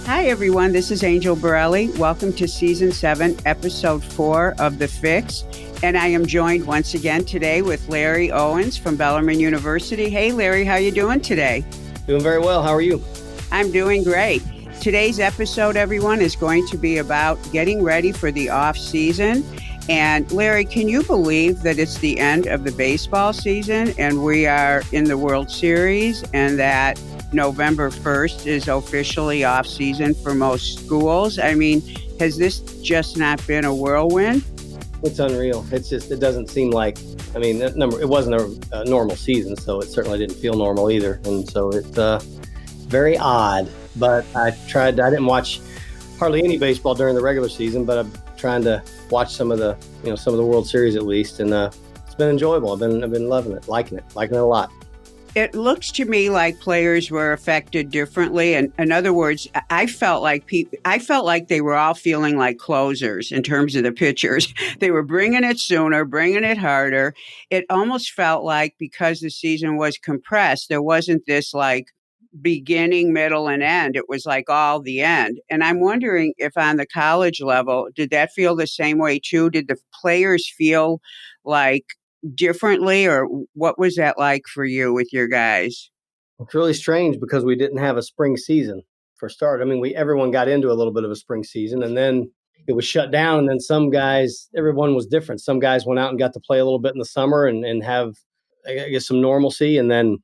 Hi, everyone. This is Angel Borrelli. Welcome to Season 7, Episode 4 of The Fix. And I am joined once again today with Larry Owens from Bellarmine University. Hey, Larry, how you doing today? Doing very well. How are you? I'm doing great. Today's episode, everyone, is going to be about getting ready for the off season. And Larry, can you believe that it's the end of the baseball season and we are in the World Series and that November 1st is officially off season for most schools? I mean, has this just not been a whirlwind? It's unreal. It doesn't seem like, it wasn't a normal season, so it certainly didn't feel normal either. And so it's very odd, but I didn't watch hardly any baseball during the regular season, but I'm trying to watch some of the World Series at least. And it's been enjoyable. I've been loving it, liking it a lot. It looks to me like players were affected differently. And in other words, I felt like they were all feeling like closers in terms of the pitchers. They were bringing it sooner, bringing it harder. It almost felt like because the season was compressed, there wasn't this like beginning, middle, and end. It was like all the end. And I'm wondering if on the college level, did that feel the same way too? Did the players feel like differently, or what was that like for you with your guys? It's really strange because we didn't have a spring season for a start. I mean, everyone got into a little bit of a spring season, and then it was shut down. And then some guys, everyone was different. Some guys went out and got to play a little bit in the summer and have, I guess, some normalcy. And then,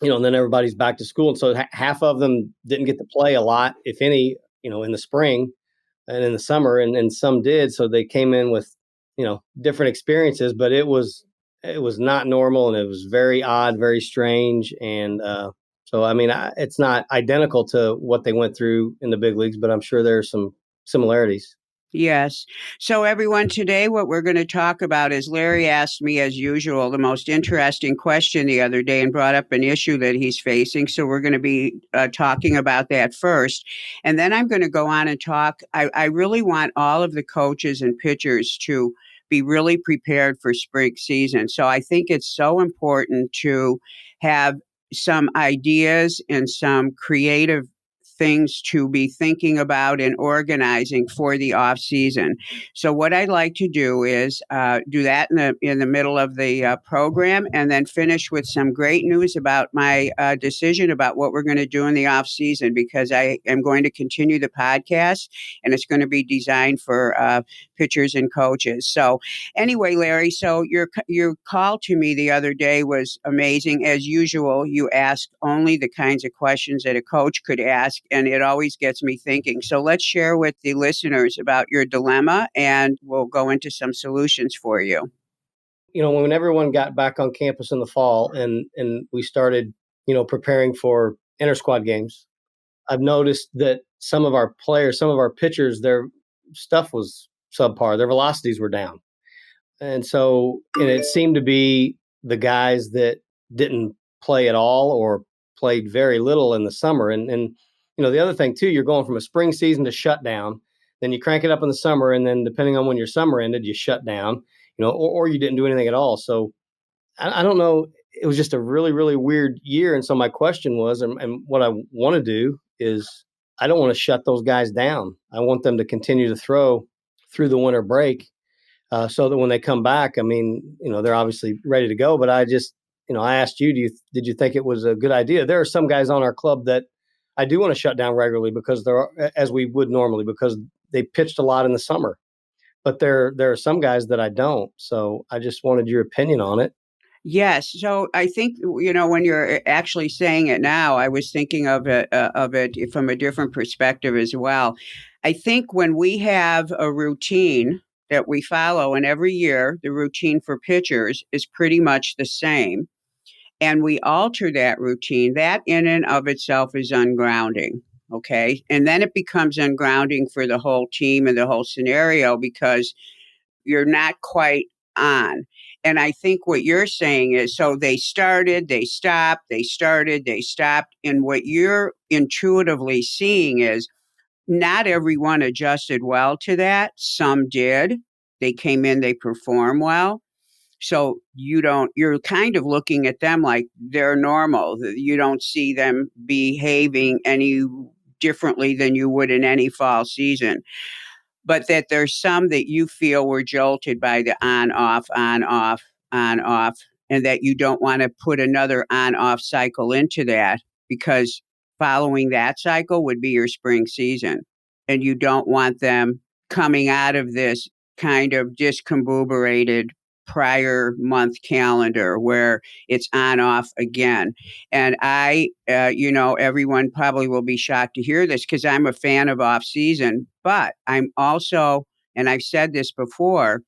and then everybody's back to school. And so half of them didn't get to play a lot, if any, in the spring and in the summer, and some did. So they came in with, different experiences, but it was not normal, and it was very odd, very strange. And so, it's not identical to what they went through in the big leagues, but I'm sure there are some similarities. Yes. So everyone, today what we're going to talk about is Larry asked me, as usual, the most interesting question the other day and brought up an issue that he's facing. So we're going to be talking about that first. And then I'm going to go on and talk. I really want all of the coaches and pitchers to be really prepared for spring season. So I think it's so important to have some ideas and some creative things to be thinking about and organizing for the off season. So what I'd like to do is do that in the middle of the program, and then finish with some great news about my decision about what we're going to do in the off season, because I am going to continue the podcast, and it's going to be designed for pitchers and coaches. So anyway, Larry, so your call to me the other day was amazing. As usual, you asked only the kinds of questions that a coach could ask, and it always gets me thinking. So let's share with the listeners about your dilemma, and we'll go into some solutions for you. When everyone got back on campus in the fall and we started, preparing for inter-squad games, I've noticed that some of our players, some of our pitchers, their stuff was subpar. Their velocities were down. And it seemed to be the guys that didn't play at all or played very little in the summer. And the other thing too, you're going from a spring season to shut down, then you crank it up in the summer, and then depending on when your summer ended, you shut down, or you didn't do anything at all. So I don't know. It was just a really, really weird year. And so my question was, and what I want to do is, I don't want to shut those guys down. I want them to continue to throw through the winter break, so that when they come back, they're obviously ready to go. But I just, I asked you, did you think it was a good idea? There are some guys on our club that I do want to shut down regularly because as we would normally, because they pitched a lot in the summer. But there are some guys that I don't. So I just wanted your opinion on it. Yes. So I think, when you're actually saying it now, I was thinking of it from a different perspective as well. I think when we have a routine that we follow, and every year the routine for pitchers is pretty much the same, and we alter that routine, that in and of itself is ungrounding. Okay. And then it becomes ungrounding for the whole team and the whole scenario, because you're not quite on. And I think what you're saying is, so they started, they stopped, they started, they stopped. And what you're intuitively seeing is not everyone adjusted well to that. Some did. They came in, they perform well. So you're kind of looking at them like they're normal. You don't see them behaving any differently than you would in any fall season, but that there's some that you feel were jolted by the on off, on off, on off, and that you don't want to put another on off cycle into that, because following that cycle would be your spring season. And you don't want them coming out of this kind of discombobulated prior month calendar where it's on off again. And everyone probably will be shocked to hear this because I'm a fan of off season, but I'm also, and I've said this before,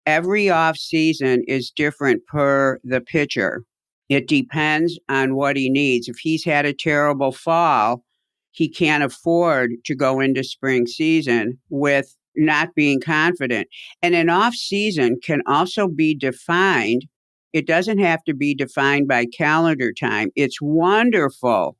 every off season is different per the pitcher. It depends on what he needs. If he's had a terrible fall, he can't afford to go into spring season with not being confident. And an off season can also be defined. It doesn't have to be defined by calendar time. It's wonderful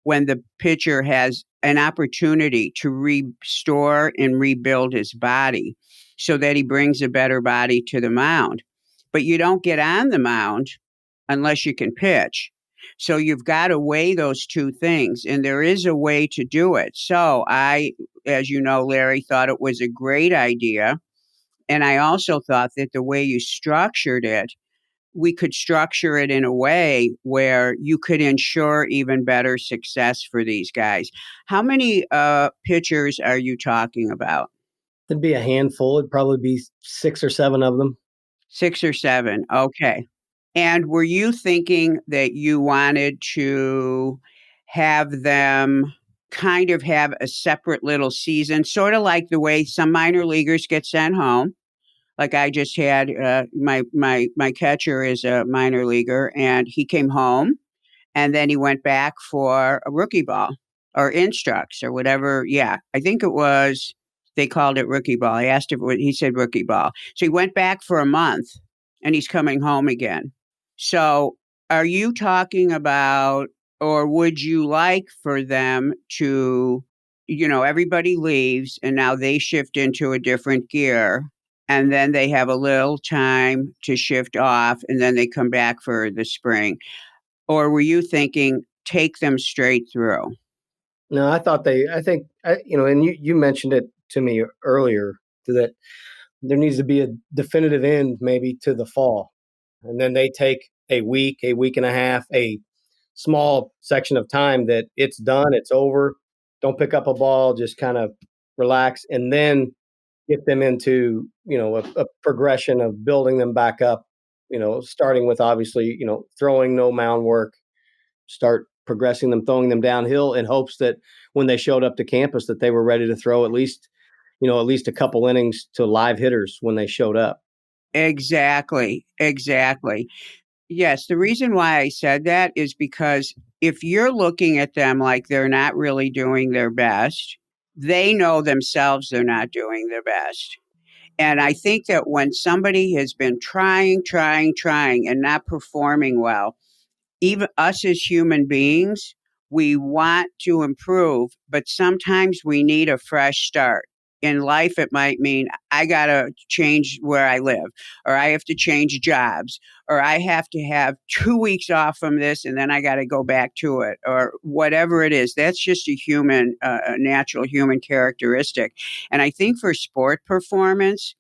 when the pitcher has an opportunity to restore and rebuild his body so that he brings a better body to the mound. But you don't get on the mound unless you can pitch. So you've got to weigh those two things, and there is a way to do it. So I, as you know, Larry, thought it was a great idea. And I also thought that the way you structured it, we could structure it in a way where you could ensure even better success for these guys. How many pitchers are you talking about? It'd be a handful. It'd probably be 6 or 7 of them. 6 or 7. Okay. And were you thinking that you wanted to have them kind of have a separate little season, sort of like the way some minor leaguers get sent home? Like I just had my catcher is a minor leaguer, and he came home, and then he went back for a rookie ball or instructs or whatever. Yeah, I think it was, they called it rookie ball. I asked him, he said rookie ball. So he went back for a month, and he's coming home again. So are you talking about, or would you like for them to, everybody leaves and now they shift into a different gear, and then they have a little time to shift off, and then they come back for the spring? Or were you thinking take them straight through? No, and you mentioned it to me earlier that there needs to be a definitive end maybe to the fall. And then they take a week and a half, a small section of time that it's done, it's over. Don't pick up a ball, just kind of relax, and then get them into, a progression of building them back up, starting with obviously, throwing, no mound work, start progressing them, throwing them downhill in hopes that when they showed up to campus that they were ready to throw at least a couple innings to live hitters when they showed up. Exactly. Exactly. Yes. The reason why I said that is because if you're looking at them like they're not really doing their best, they know themselves they're not doing their best. And I think that when somebody has been trying, and not performing well, even us as human beings, we want to improve, but sometimes we need a fresh start. In life, it might mean I got to change where I live, or I have to change jobs, or I have to have 2 weeks off from this and then I got to go back to it, or whatever it is. That's just a natural human characteristic. And I think for sport performance,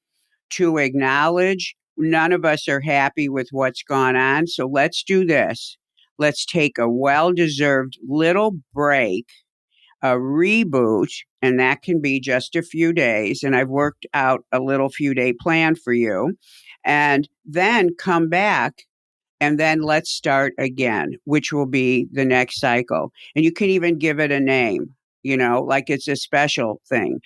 to acknowledge none of us are happy with what's gone on. So let's do this. Let's take a well deserved little break, a reboot, and that can be just a few days. And I've worked out a little few day plan for you. And then come back, and then let's start again, which will be the next cycle. And you can even give it a name, like it's a special thing,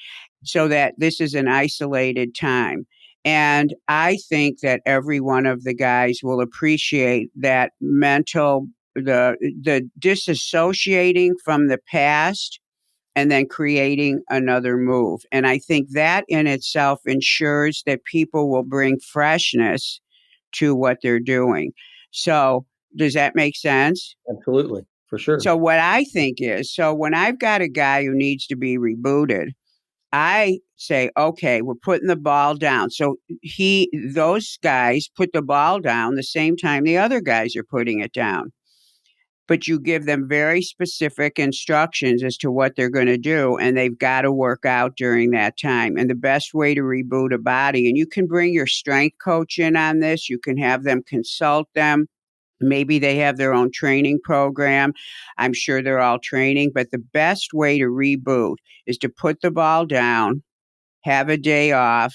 so that this is an isolated time. And I think that every one of the guys will appreciate that the disassociating from the past and then creating another move. And I think that in itself ensures that people will bring freshness to what they're doing. So does that make sense? Absolutely, for sure. So what I think is, so when I've got a guy who needs to be rebooted, I say, okay, we're putting the ball down. So those guys put the ball down the same time the other guys are putting it down. but you give them very specific instructions as to what they're going to do, and they've got to work out during that time. And the best way to reboot a body, and you can bring your strength coach in on this, you can have them consult them. Maybe they have their own training program. I'm sure they're all training, but the best way to reboot is to put the ball down, have a day off,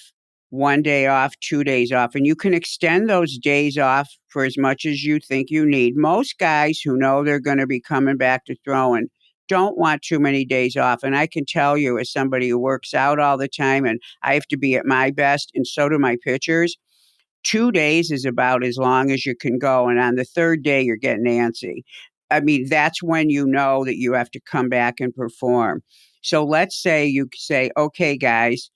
1 day off, 2 days off, and you can extend those days off for as much as you think you need. Most guys who know they're going to be coming back to throwing don't want too many days off. And I can tell you, as somebody who works out all the time, and I have to be at my best, and so do my pitchers, 2 days is about as long as you can go. And on the third day, you're getting antsy. I mean, that's when you know that you have to come back and perform. So let's say you say, okay, guys,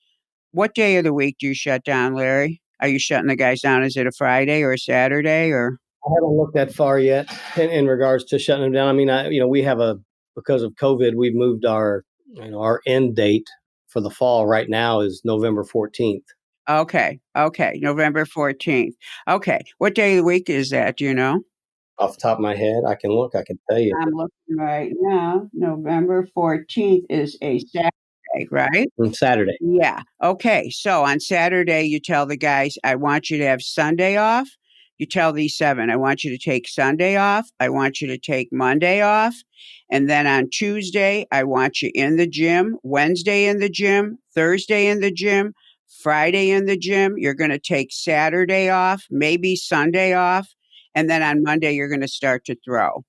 what day of the week do you shut down, Larry? Are you shutting the guys down? Is it a Friday or a Saturday or? I haven't looked that far yet in regards to shutting them down. I mean, we have because of COVID, we've moved our end date for the fall right now is November 14th. Okay. November 14th. Okay. What day of the week is that? Do you know? Off the top of my head, I can look, I can tell you. I'm looking right now. November 14th is a Saturday, right? Saturday. Yeah. Okay. So on Saturday, you tell the guys, I want you to have Sunday off. You tell these seven, I want you to take Sunday off. I want you to take Monday off. And then on Tuesday, I want you in the gym, Wednesday in the gym, Thursday in the gym, Friday in the gym. You're going to take Saturday off, maybe Sunday off. And then on Monday, you're going to start to throw,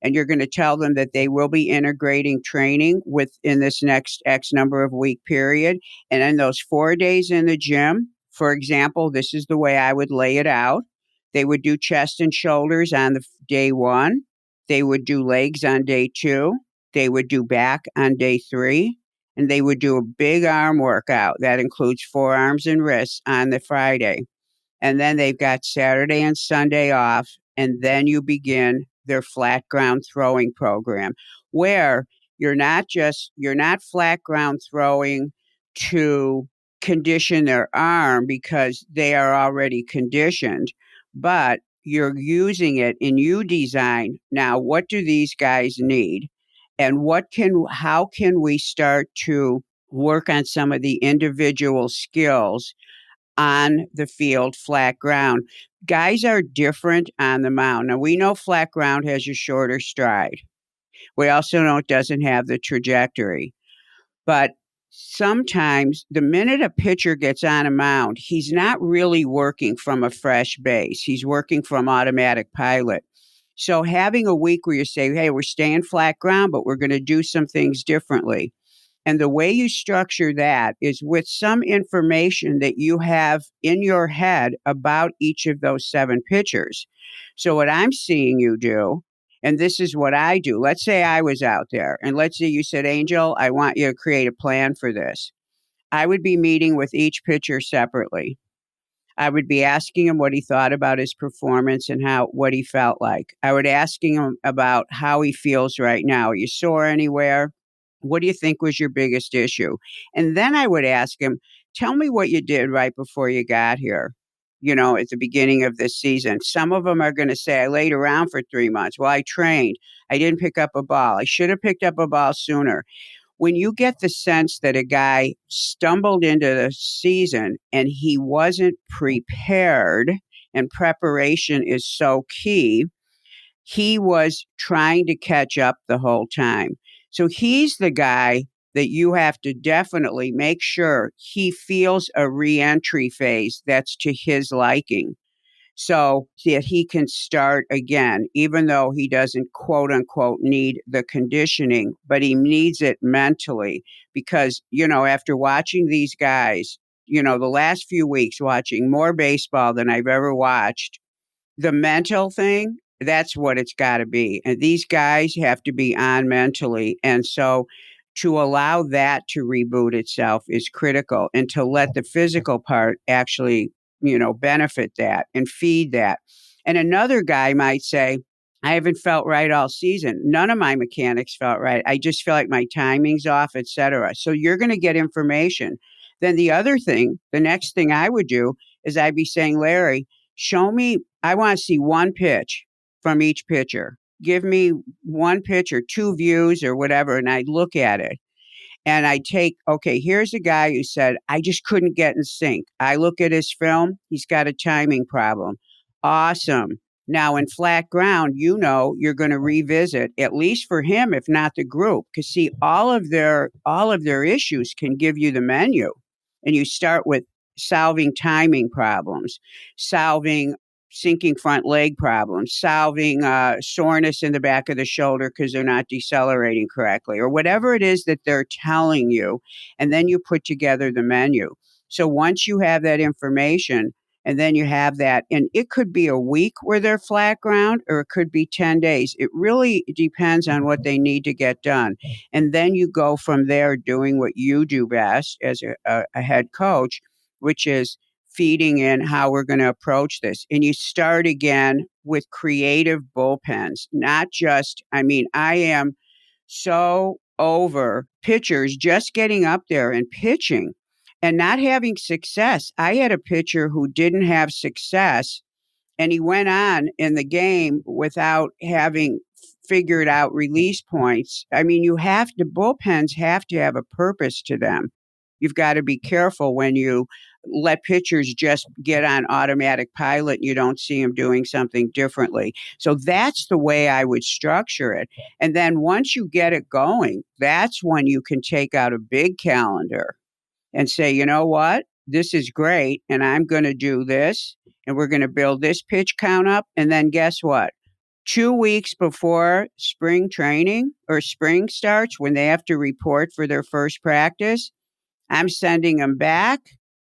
and you're going to tell them that they will be integrating training within this next X number of week period. And in those 4 days in the gym, for example, this is the way I would lay it out. They would do chest and shoulders on the day one. They would do legs on day two. They would do back on day three. And they would do a big arm workout that includes forearms and wrists on the Friday. And then they've got Saturday and Sunday off. And then you begin their flat ground throwing program, where you're not flat ground throwing to condition their arm because they are already conditioned, but you're using it in you design. Now, what do these guys need? And how can we start to work on some of the individual skills on the field, flat ground? Guys are different on the mound. Now, we know flat ground has a shorter stride. We also know it doesn't have the trajectory. But sometimes the minute a pitcher gets on a mound, he's not really working from a fresh base. He's working from automatic pilot. So having a week where you say, hey, we're staying flat ground, but we're going to do some things differently. And the way you structure that is with some information that you have in your head about each of those seven pitchers. So what I'm seeing you do, and this is what I do. Let's say I was out there and let's say you said, Angel, I want you to create a plan for this. I would be meeting with each pitcher separately. I would be asking him what he thought about his performance and what he felt like. I would asking him about how he feels right now. Are you sore anywhere? What do you think was your biggest issue? And then I would ask him, tell me what you did right before you got here, at the beginning of this season. Some of them are going to say, I laid around for 3 months. Well, I trained. I didn't pick up a ball. I should have picked up a ball sooner. When you get the sense that a guy stumbled into the season and he wasn't prepared, and preparation is so key, he was trying to catch up the whole time. So he's the guy that you have to definitely make sure he feels a reentry phase that's to his liking, so that he can start again, even though he doesn't quote unquote need the conditioning, but he needs it mentally. Because, after watching these guys, the last few weeks, watching more baseball than I've ever watched, the mental thing, that's what it's got to be. And these guys have to be on mentally. And so to allow that to reboot itself is critical, and to let the physical part actually, benefit that and feed that. And another guy might say, I haven't felt right all season. None of my mechanics felt right. I just feel like my timing's off, etc. So you're going to get information. Then the next thing I would do is I'd be saying, Larry, show me, I want to see one pitch from each pitcher. give me one pitch or two views or whatever, and I'd look at it. And I take, okay, here's a guy who said, I just couldn't get in sync. I look at his film, he's got a timing problem. Awesome. Now, in flat ground, you're going to revisit, at least for him, if not the group. Because see, all of their issues can give you the menu. And you start with solving timing problems, solving sinking front leg problems, solving soreness in the back of the shoulder because they're not decelerating correctly, or whatever it is that they're telling you. And then you put together the menu. So once you have that information, and then you have that, and it could be a week where they're flat ground, or it could be 10 days. It really depends on what they need to get done. And then you go from there doing what you do best as a head coach, which is feeding in how we're going to approach this. And you start again with creative bullpens, not just, I am so over pitchers just getting up there and pitching and not having success. I had a pitcher who didn't have success, and he went on in the game without having figured out release points. Bullpens have to have a purpose to them. You've got to be careful when you let pitchers just get on automatic pilot and you don't see them doing something differently. So that's the way I would structure it. And then once you get it going, that's when you can take out a big calendar and say, you know what, this is great, and I'm going to do this, and we're going to build this pitch count up. And then guess what? 2 weeks before spring training or spring starts, when they have to report for their first practice, I'm sending them back.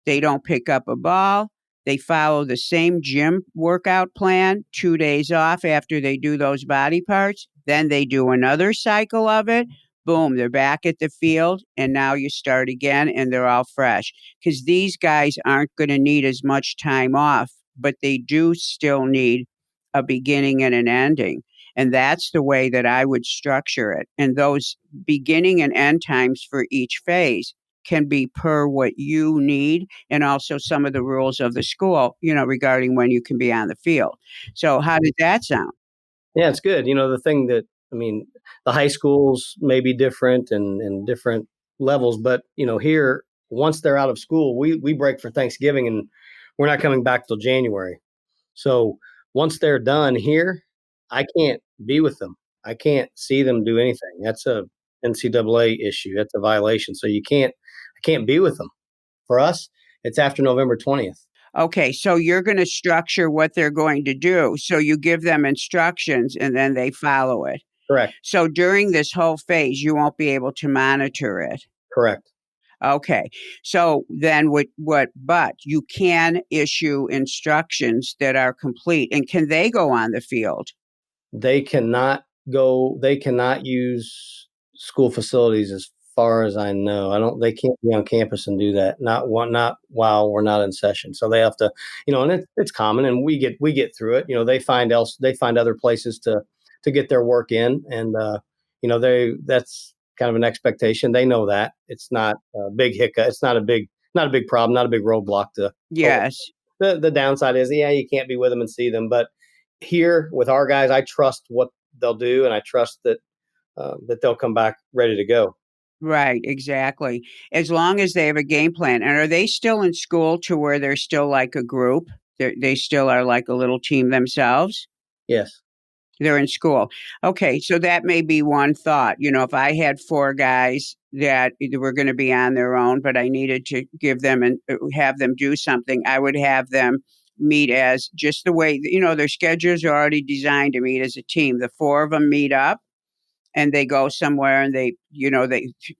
They don't pick up a ball. They follow the same gym workout plan, 2 days off after they do those body parts. Then they do another cycle of it. Boom, they're back at the field, and now you start again, and they're all fresh. Because these guys aren't going to need as much time off, but they do still need a beginning and an ending. And that's the way that I would structure it. And those beginning and end times for each phase can be per what you need, and also some of the rules of the school, regarding when you can be on the field. So how did that sound? Yeah, it's good. The thing that, the high schools may be different and different levels, but, here, once they're out of school, we break for Thanksgiving and we're not coming back till January. So once they're done here, I can't be with them. I can't see them do anything. That's a NCAA issue. That's a violation. So I can't be with them. For us, it's after November 20th. Okay, so you're going to structure what they're going to do. So you give them instructions and then they follow it. Correct. So during this whole phase, you won't be able to monitor it. Correct. Okay. So then but you can issue instructions that are complete. And can they go on the field? They cannot use school facilities as far as I know. They can't be on campus and do that. Not while we're not in session. So they have to, and it's common, and we get through it. They find other places to get their work in, and that's kind of an expectation. They know that it's not a big hiccup. It's not a big problem, not a big roadblock to. Yes. The downside is, you can't be with them and see them, but here with our guys, I trust what they'll do, and I trust that they'll come back ready to go. Right, exactly. As long as they have a game plan. And are they still in school to where they're still like a group? They still are like a little team themselves? Yes. They're in school. Okay, so that may be one thought. If I had 4 guys that were going to be on their own, but I needed to give them and have them do something, I would have them meet as just the way, their schedules are already designed to meet as a team. The 4 of them meet up and they go somewhere, and they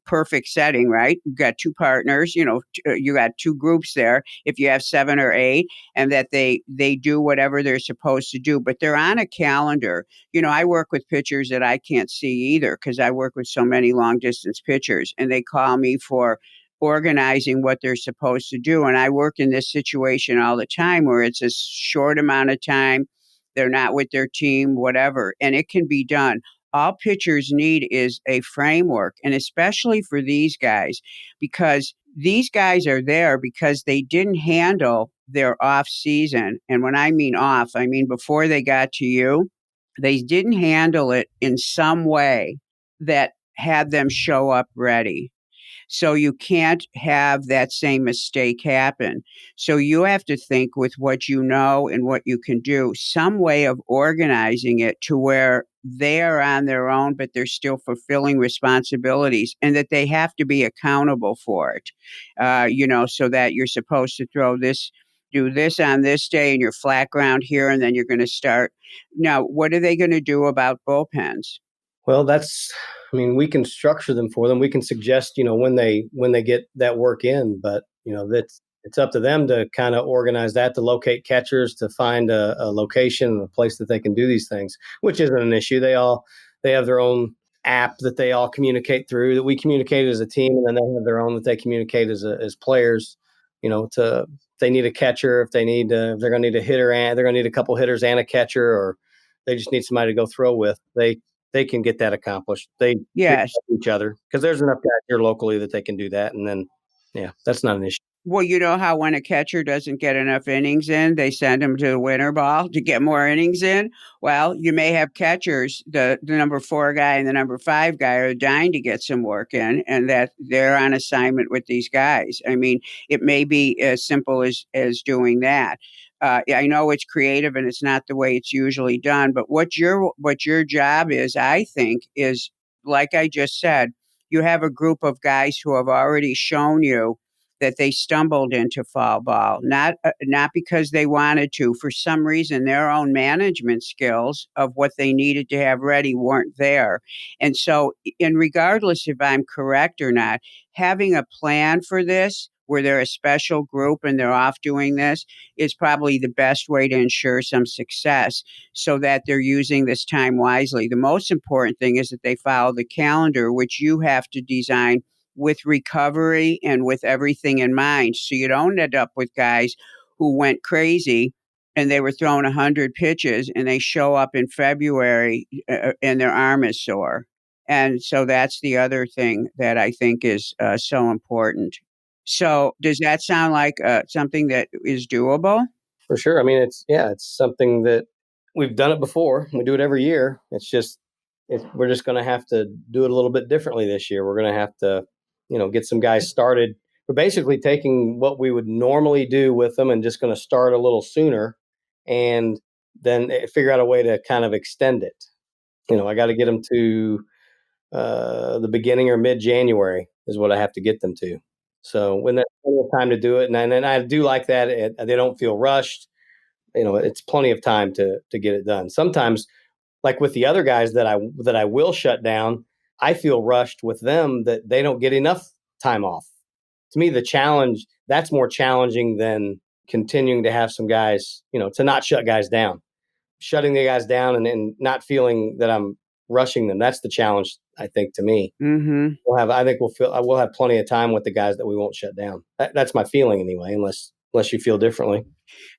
perfect setting, right? You've got 2 partners, you got 2 groups there if you have 7 or 8, and that they do whatever they're supposed to do, but they're on a calendar. I work with pitchers that I can't see either because I work with so many long distance pitchers, and they call me for organizing what they're supposed to do. And I work in this situation all the time where it's a short amount of time, they're not with their team, whatever, and it can be done. All pitchers need is a framework, and especially for these guys, because these guys are there because they didn't handle their off season. And when I mean off, I mean before they got to you. they didn't handle it in some way that had them show up ready. So you can't have that same mistake happen. So you have to think with what you know and what you can do, some way of organizing it to where they are on their own, but they're still fulfilling responsibilities and that they have to be accountable for it. So that you're supposed to do this on this day and you're flat ground here, and then you're going to start. Now, what are they going to do about bullpens? Well, I mean, we can structure them for them. We can suggest, when they get that work in, but it's up to them to kind of organize that, to locate catchers, to find a location, a place that they can do these things, which isn't an issue. They have their own app that they all communicate through, that we communicate as a team, and then they have their own that they communicate as players. If they need a catcher, if they're going to need a hitter, and they're going to need a couple hitters and a catcher, or they just need somebody to go throw with. They can get that accomplished. They reach Yes. out to each other because there's enough guys here locally that they can do that. And then, yeah, that's not an issue. Well, you know how when a catcher doesn't get enough innings in, they send him to the winter ball to get more innings in? Well, you may have catchers, the number 4 guy and the number 5 guy are dying to get some work in, and that they're on assignment with these guys. I mean, it may be as simple as doing that. I know it's creative and it's not the way it's usually done, but what your job is, I think, is like I just said, you have a group of guys who have already shown you that they stumbled into fall ball, not because they wanted to. For some reason, their own management skills of what they needed to have ready weren't there. And so, and regardless if I'm correct or not, having a plan for this, where they're a special group and they're off doing this, is probably the best way to ensure some success so that they're using this time wisely. The most important thing is that they follow the calendar, which you have to design with recovery and with everything in mind. So you don't end up with guys who went crazy and they were throwing 100 pitches and they show up in February and their arm is sore. And so that's the other thing that I think is so important. So does that sound like something that is doable? For sure. I mean, it's something that we've done it before. We do it every year. We're just going to have to do it a little bit differently this year. We're going to have to, get some guys started. We're basically taking what we would normally do with them and just going to start a little sooner, and then figure out a way to kind of extend it. I got to get them to the beginning or mid-January is what I have to get them to. So when there's plenty of time to do it, and I do like that, they don't feel rushed. It's plenty of time to get it done. Sometimes, like with the other guys that I will shut down, I feel rushed with them that they don't get enough time off. To me, the challenge that's more challenging than continuing to have some guys, to not shut guys down. Shutting the guys down and not feeling that I'm rushing them. That's the challenge, I think, to me. Mm-hmm. We'll have plenty of time with the guys that we won't shut down. That's my feeling anyway, unless you feel differently.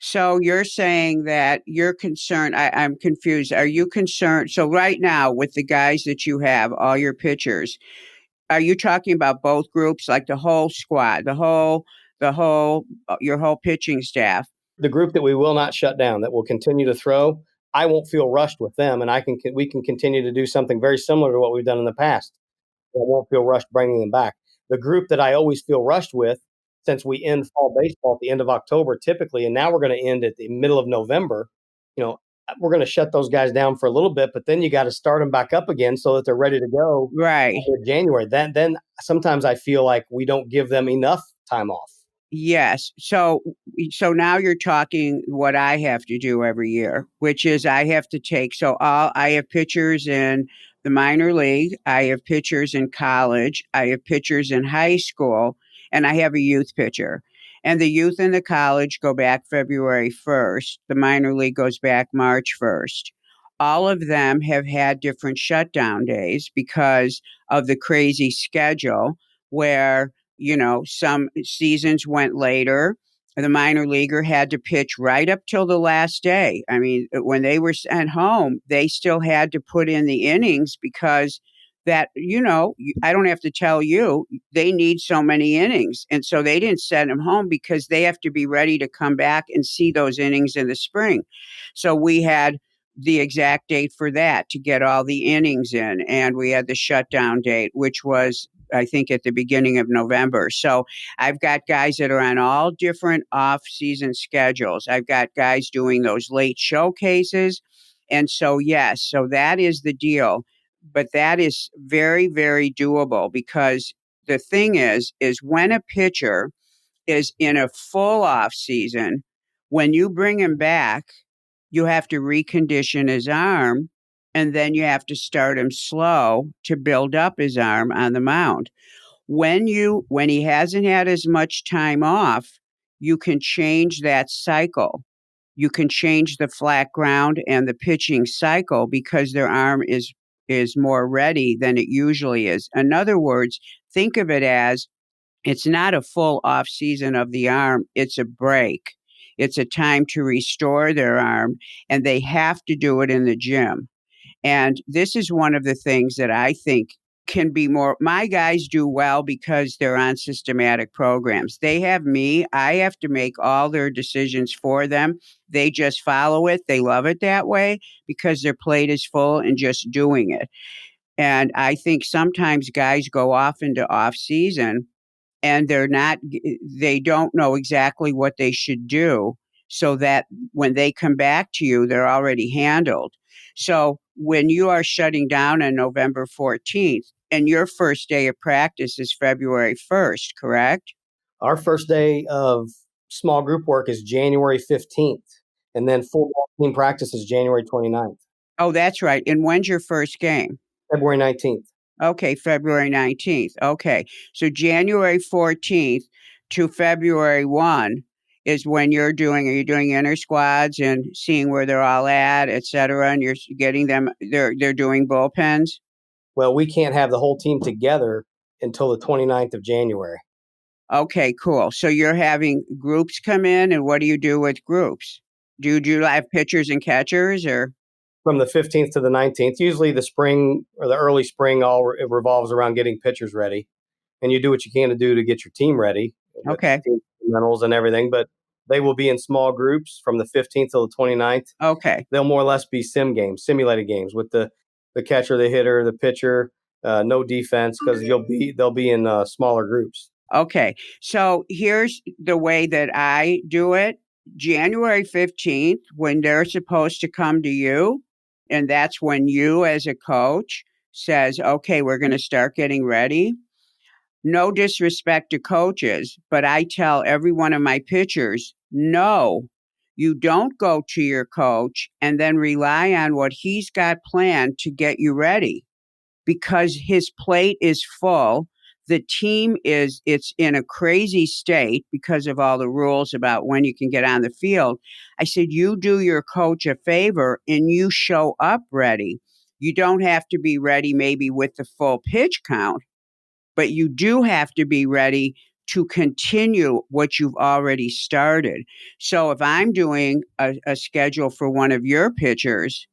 So you're saying that you're concerned. I'm confused. Are you concerned? So right now, with the guys that you have, all your pitchers, are you talking about both groups, like the whole squad, your whole pitching staff? The group that we will not shut down, that will continue to throw, I won't feel rushed with them, and we can continue to do something very similar to what we've done in the past. I won't feel rushed bringing them back. The group that I always feel rushed with, since we end fall baseball at the end of October typically, and now we're going to end at the middle of November, you know, we're going to shut those guys down for a little bit, but then you got to start them back up again so that they're ready to go Right. in January. Then sometimes I feel like we don't give them enough time off. Yes. So now you're talking what I have to do every year, which is I have to take I have pitchers in the minor league, I have pitchers in college, I have pitchers in high school, and I have a youth pitcher. And the youth and the college go back February 1st. The minor league goes back March 1st. All of them have had different shutdown days because of the crazy schedule where some seasons went later. The minor leaguer had to pitch right up till the last day. I mean, when they were sent home, they still had to put in the innings because I don't have to tell you, they need so many innings. And so they didn't send them home because they have to be ready to come back and see those innings in the spring. So we had the exact date for that to get all the innings in. And we had the shutdown date, which was, I think, at the beginning of November. So I've got guys that are on all different off-season schedules. I've got guys doing those late showcases. And so, yes, so that is the deal. But that is very, very doable, because the thing is when a pitcher is in a full off season, when you bring him back, you have to recondition his arm, and then you have to start him slow to build up his arm on the mound. When he hasn't had as much time off, you can change that cycle. You can change the flat ground and the pitching cycle, because their arm is more ready than it usually is. In other words, think of it as, it's not a full off season of the arm, it's a break. It's a time to restore their arm, and they have to do it in the gym. And this is one of the things that I think can be more. My guys do well because they're on systematic programs. They have me. I have to make all their decisions for them. They just follow it. They love it that way because their plate is full and just doing it. And I think sometimes guys go off into off season and they don't know exactly what they should do, so that when they come back to you, they're already handled. So when you are shutting down on November 14th, and your first day of practice is February 1st, correct? Our first day of small group work is January 15th, and then full team practice is January 29th. Oh, that's right. And when's your first game? February 19th. Okay, February 19th. Okay. So January 14th to February 1 is when are you doing inner squads and seeing where they're all at, et cetera, and you're getting them, they're doing bullpens? Well, we can't have the whole team together until the 29th of January. Okay, cool. So you're having groups come in, and what do you do with groups? Do you have pitchers and catchers, or? From the 15th to the 19th, usually the spring or the early spring, it revolves around getting pitchers ready. And you do what you can to do to get your team ready with Okay. team fundamentals and everything. But they will be in small groups from the 15th till the 29th. Okay. They'll more or less be simulated games with the catcher, the hitter, the pitcher, no defense, because they'll be in smaller groups. Okay. So here's the way that I do it. January 15th, when they're supposed to come to you, and that's when you as a coach says, okay, we're going to start getting ready. No disrespect to coaches, but I tell every one of my pitchers, no, you don't go to your coach and then rely on what he's got planned to get you ready, because his plate is full. The team it's in a crazy state because of all the rules about when you can get on the field. I said, you do your coach a favor and you show up ready. You don't have to be ready maybe with the full pitch count, but you do have to be ready to continue what you've already started. So if I'm doing a schedule for one of your pitchers,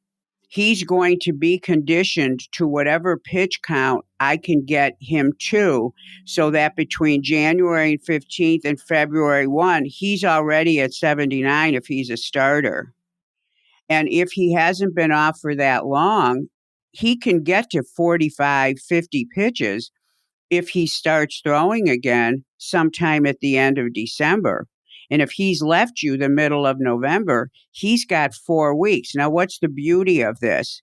he's going to be conditioned to whatever pitch count I can get him to, so that between January 15th and February 1, he's already at 79 if he's a starter. And if he hasn't been off for that long, he can get to 45, 50 pitches if he starts throwing again sometime at the end of December. And if he's left you the middle of November, he's got 4 weeks. Now, what's the beauty of this?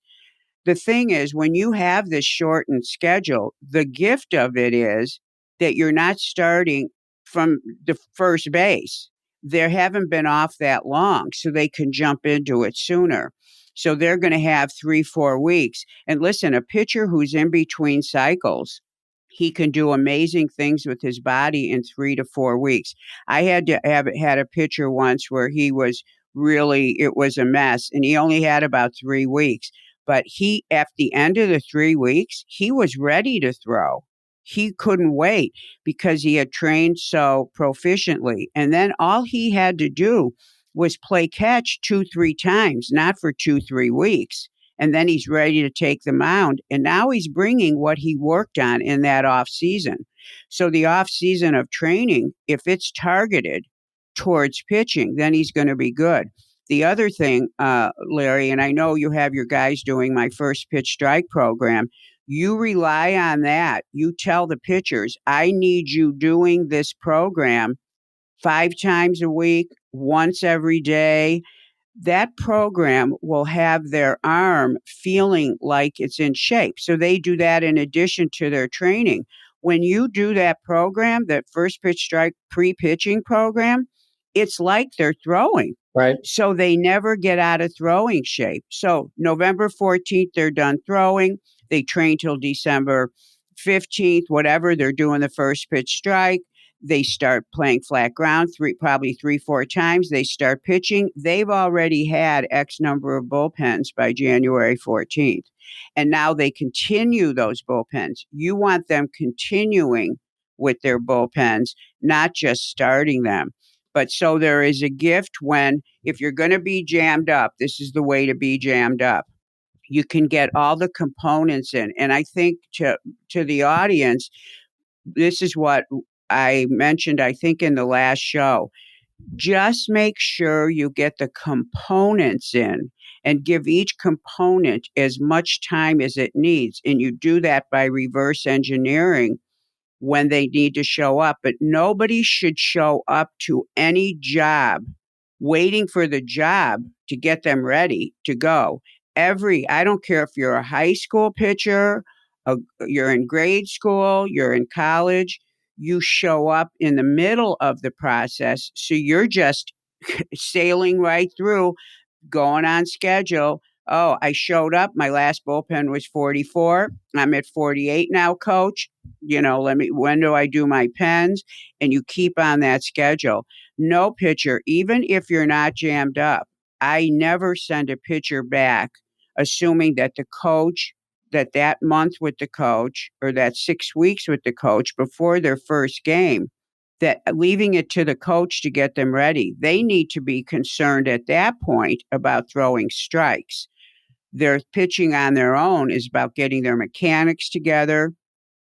The thing is, when you have this shortened schedule, the gift of it is that you're not starting from the first base. They haven't been off that long, so they can jump into it sooner. So they're going to have 3, 4 weeks. And listen, a pitcher who's in between cycles, he can do amazing things with his body in 3 to 4 weeks. I had had a pitcher once where it was a mess, and he only had about 3 weeks. But at the end of the 3 weeks, he was ready to throw. He couldn't wait because he had trained so proficiently. And then all he had to do was play catch 2, 3 times, not for 2, 3 weeks. And then he's ready to take the mound. And now he's bringing what he worked on in that off season. So the off season of training, if it's targeted towards pitching, then he's going to be good. The other thing, Larry, and I know you have your guys doing my first pitch strike program. You rely on that. You tell the pitchers, I need you doing this program 5 times a week, once every day. That program will have their arm feeling like it's in shape. So they do that in addition to their training. When you do that program, that first pitch strike pre pitching program, it's like they're throwing. Right. So they never get out of throwing shape. So November 14th, they're done throwing. They train till December 15th, whatever. They're doing the first pitch strike. They start playing flat ground probably 3-4 times. They start pitching. They've already had X number of bullpens by January 14th. And now they continue those bullpens. You want them continuing with their bullpens, not just starting them. But so there is a gift when, if you're going to be jammed up, this is the way to be jammed up. You can get all the components in. And I think to the audience, this is what I mentioned, I think, in the last show. Just make sure you get the components in and give each component as much time as it needs. And you do that by reverse engineering when they need to show up. But nobody should show up to any job waiting for the job to get them ready to go. I don't care if you're a high school pitcher, you're in grade school, you're in college, you show up in the middle of the process. So you're just sailing right through, going on schedule. Oh, I showed up. My last bullpen was 44. I'm at 48 now, coach. When do I do my pens? And you keep on that schedule. No pitcher, even if you're not jammed up, I never send a pitcher back assuming that the coach, that month with the coach or that 6 weeks with the coach before their first game, that leaving it to the coach to get them ready. They need to be concerned at that point about throwing strikes. Their pitching on their own is about getting their mechanics together,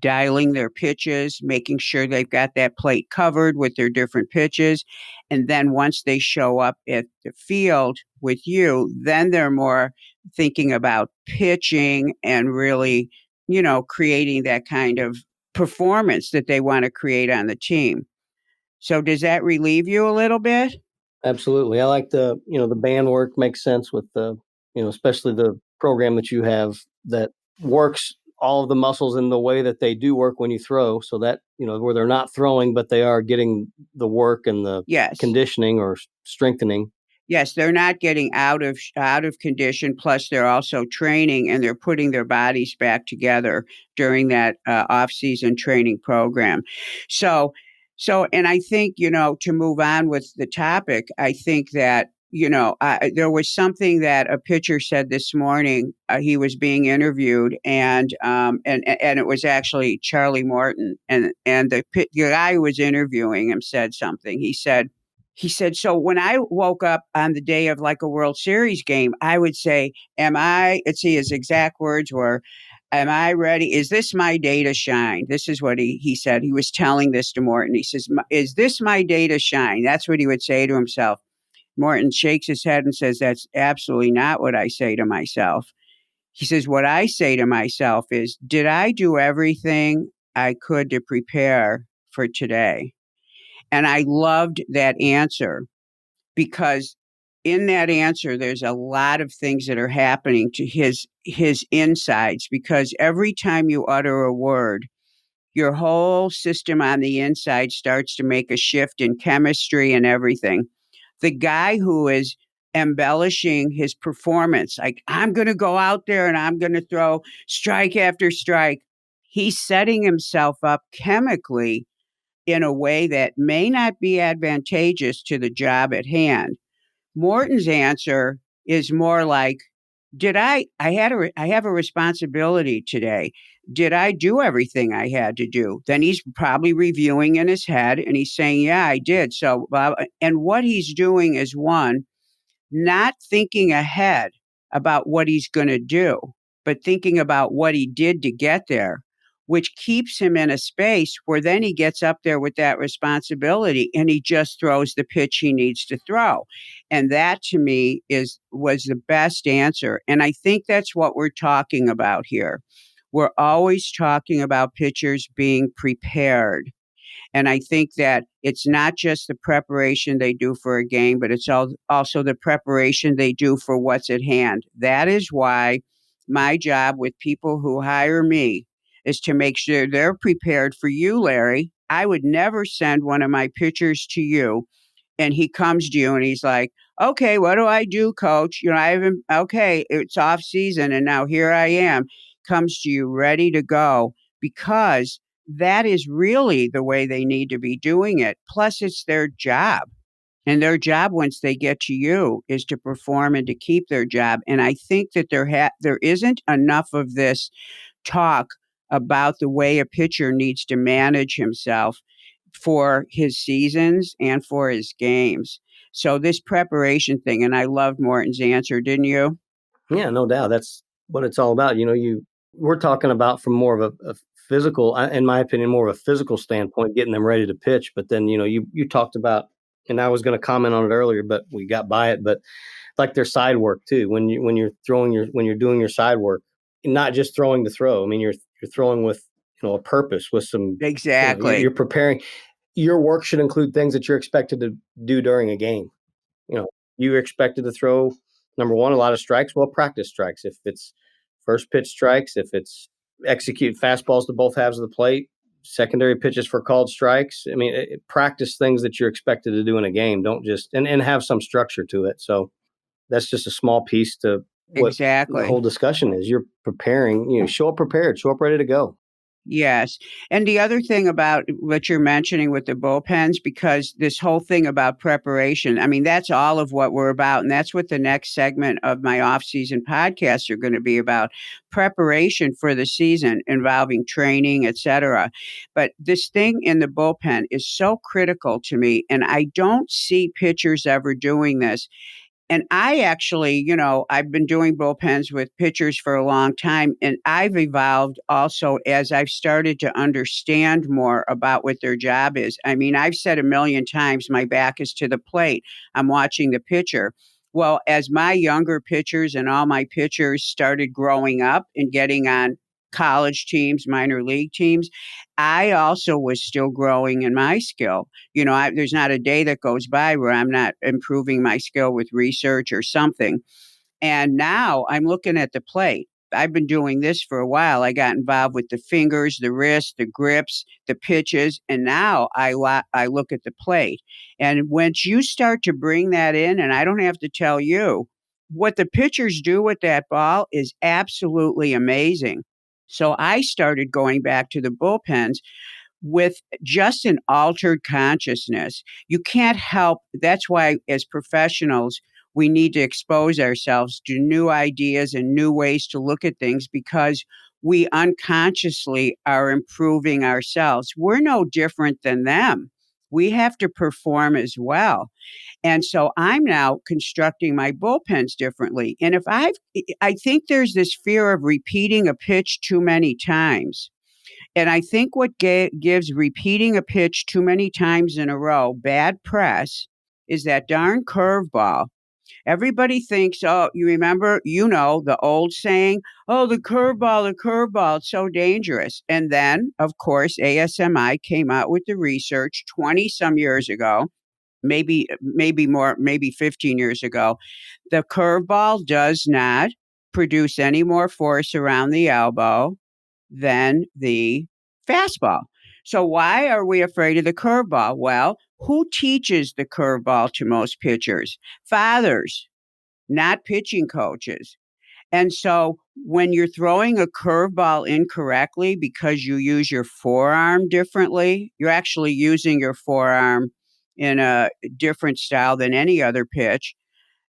dialing their pitches, making sure they've got that plate covered with their different pitches. And then once they show up at the field with you, then they're more thinking about pitching and really, creating that kind of performance that they want to create on the team. So does that relieve you a little bit? Absolutely. I like the band work makes sense with especially the program that you have that works all of the muscles in the way that they do work when you throw, so that, where they're not throwing, but they are getting the work and the conditioning or strengthening. Yes, they're not getting out of condition. Plus, they're also training and they're putting their bodies back together during that off-season training program. So, and I think, to move on with the topic, I think that, there was something that a pitcher said this morning. He was being interviewed, and it was actually Charlie Morton, and the guy who was interviewing him said something. He said, so when I woke up on the day of like a World Series game, I would say, let's see, his exact words were, am I ready? Is this my day to shine? This is what he said. He was telling this to Morton. He says, is this my day to shine? That's what he would say to himself. Morton shakes his head and says, that's absolutely not what I say to myself. He says, what I say to myself is, did I do everything I could to prepare for today? And I loved that answer because in that answer, there's a lot of things that are happening to his insides, because every time you utter a word, your whole system on the inside starts to make a shift in chemistry and everything. The guy who is embellishing his performance, like, I'm going to go out there and I'm going to throw strike after strike, he's setting himself up chemically in a way that may not be advantageous to the job at hand. Morton's answer is more like, I have a responsibility today. Did I do everything I had to do? Then he's probably reviewing in his head and he's saying, yeah, I did. So, and what he's doing is, one, not thinking ahead about what he's going to do, but thinking about what he did to get there. which keeps him in a space where then he gets up there with that responsibility and he just throws the pitch he needs to throw. And that to me was the best answer. And I think that's what we're talking about here. We're always talking about pitchers being prepared. And I think that it's not just the preparation they do for a game, but it's also the preparation they do for what's at hand. That is why my job with people who hire me is to make sure they're prepared for you, Larry. I would never send one of my pitchers to you and he comes to you and he's like, okay, what do I do, coach? I haven't, okay, it's off season and now here I am. Comes to you ready to go because that is really the way they need to be doing it. Plus, it's their job. And their job, once they get to you, is to perform and to keep their job. And I think that there isn't enough of this talk about the way a pitcher needs to manage himself for his seasons and for his games. So this preparation thing, and I loved Morton's answer, didn't you? Yeah, no doubt. That's what it's all about. We're talking about from more of a physical, in my opinion, more of a physical standpoint, getting them ready to pitch. But then, you talked about, and I was going to comment on it earlier, but we got by it. But like their side work too, when you're doing your side work, not just throwing to throw. I mean, you're throwing with a purpose, with some Exactly. you're preparing. Your work should include things that you're expected to do during a game. You're expected to throw, number one, a lot of strikes. Well, practice strikes. If it's first pitch strikes, if it's execute fastballs to both halves of the plate, secondary pitches for called strikes. I mean, practice things that you're expected to do in a game. Don't just and have some structure to it. So that's just a small piece to what the Exactly. whole discussion is. You're preparing. Show up prepared. Show up ready to go. Yes. And the other thing about what you're mentioning with the bullpens, because this whole thing about preparation, I mean, that's all of what we're about. And that's what the next segment of my off-season podcasts are going to be about, preparation for the season involving training, etc. But this thing in the bullpen is so critical to me. And I don't see pitchers ever doing this. And I actually, I've been doing bullpens with pitchers for a long time, and I've evolved also as I've started to understand more about what their job is. I mean, I've said a million times, my back is to the plate. I'm watching the pitcher. Well, as my younger pitchers and all my pitchers started growing up and getting on college teams, minor league teams, I also was still growing in my skill. There's not a day that goes by where I'm not improving my skill with research or something. And now I'm looking at the plate. I've been doing this for a while. I got involved with the fingers, the wrists, the grips, the pitches, and now I look at the plate. And once you start to bring that in, and I don't have to tell you, what the pitchers do with that ball is absolutely amazing. So I started going back to the bullpens with just an altered consciousness. You can't help. That's why, as professionals, we need to expose ourselves to new ideas and new ways to look at things because we unconsciously are improving ourselves. We're no different than them. We have to perform as well. And so I'm now constructing my bullpens differently. And I think there's this fear of repeating a pitch too many times. And I think what gives repeating a pitch too many times in a row bad press is that darn curveball. Everybody thinks, oh, you remember, the old saying, oh, the curveball, it's so dangerous. And then, of course, ASMI came out with the research 20 some years ago, maybe more, maybe 15 years ago. The curveball does not produce any more force around the elbow than the fastball. So why are we afraid of the curveball? Well, who teaches the curveball to most pitchers? Fathers, not pitching coaches. And so when you're throwing a curveball incorrectly because you use your forearm differently, you're actually using your forearm in a different style than any other pitch,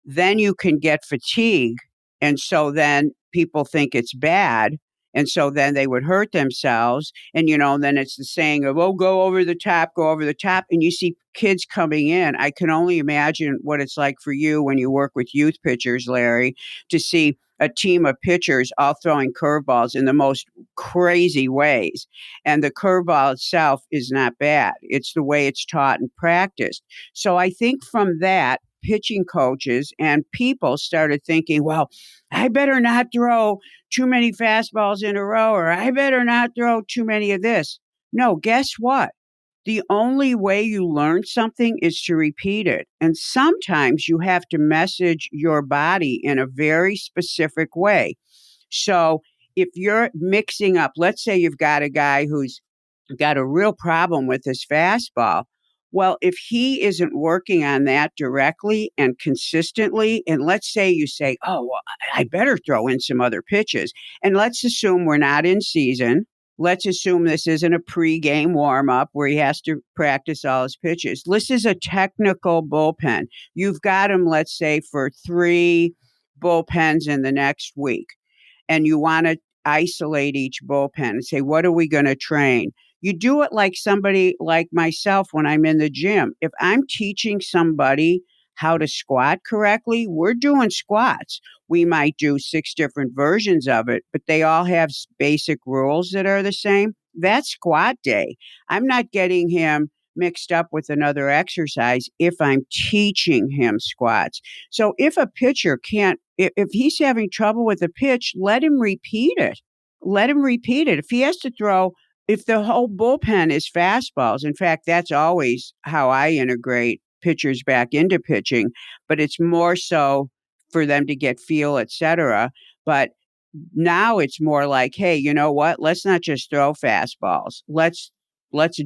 then you can get fatigue. And so then people think it's bad. And so then they would hurt themselves. And, then it's the saying of, oh, go over the top, go over the top. And you see kids coming in. I can only imagine what it's like for you when you work with youth pitchers, Larry, to see a team of pitchers all throwing curveballs in the most crazy ways. And the curveball itself is not bad. It's the way it's taught and practiced. So I think from that, pitching coaches and people started thinking, well, I better not throw too many fastballs in a row, or I better not throw too many of this. No, guess what? The only way you learn something is to repeat it. And sometimes you have to message your body in a very specific way. So if you're mixing up, let's say you've got a guy who's got a real problem with his fastball. Well, if he isn't working on that directly and consistently, and let's say you say, oh, well, I better throw in some other pitches. And let's assume we're not in season. Let's assume this isn't a pregame warm up where he has to practice all his pitches. This is a technical bullpen. You've got him, let's say, for 3 bullpens in the next week, and you want to isolate each bullpen and say, what are we going to train? You do it like somebody like myself when I'm in the gym. If I'm teaching somebody how to squat correctly, we're doing squats. We might do 6 different versions of it, but they all have basic rules that are the same. That's squat day. I'm not getting him mixed up with another exercise if I'm teaching him squats. So if a pitcher can't, if he's having trouble with a pitch, let him repeat it. Let him repeat it. If he has to throw, if the whole bullpen is fastballs, in fact, that's always how I integrate pitchers back into pitching, but it's more so for them to get feel, etc. But now it's more like, hey, you know what? Let's not just throw fastballs. Let's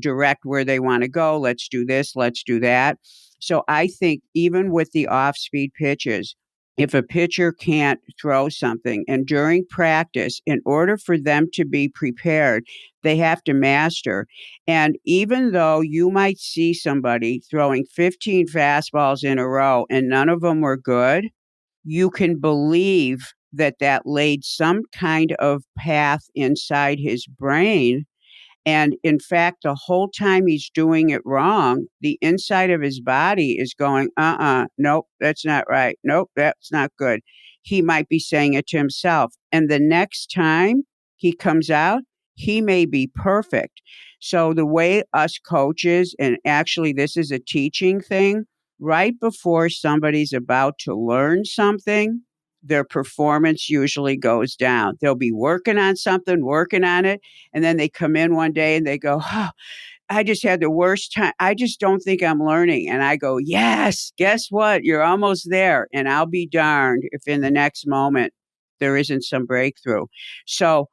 direct where they want to go. Let's do this. Let's do that. So I think even with the off-speed pitches, if a pitcher can't throw something, and during practice, in order for them to be prepared, they have to master. And even though you might see somebody throwing 15 fastballs in a row and none of them were good, you can believe that that laid some kind of path inside his brain. And in fact, the whole time he's doing it wrong, the inside of his body is going, nope, that's not right. Nope, that's not good. He might be saying it to himself. And the next time he comes out, he may be perfect. So the way us coaches, and actually this is a teaching thing, right before somebody's about to learn something, their performance usually goes down. They'll be working on something, working on it, and then they come in one day and they go, oh, I just had the worst time. I just don't think I'm learning. And I go, yes, guess what? You're almost there. And I'll be darned if in the next moment there isn't some breakthrough. So